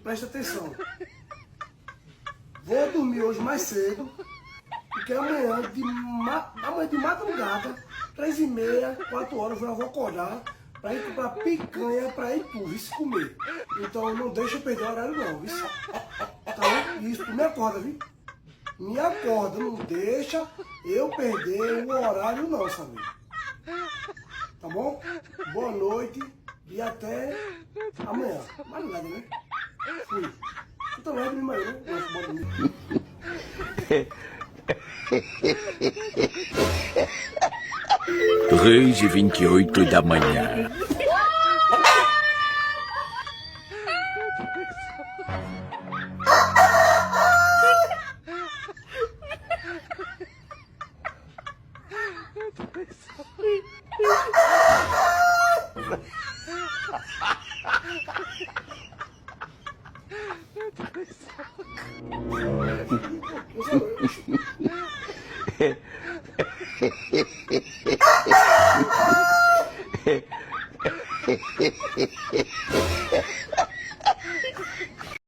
presta atenção. Vou dormir hoje mais cedo, porque amanhã de madrugada, 3h30, 4 horas, eu vou acordar para ir comprar picanha para ir pro vice comer. Então não deixa eu perder o horário não, viu? Então, isso, tu me acorda, viu? Me acorda, não deixa eu perder o horário não, sabe? Tá bom? Boa noite e até amanhã. Madrugada, né? Fui. Tu também é de mim, né? Nossa, bora dormir. 3h28 da manhã.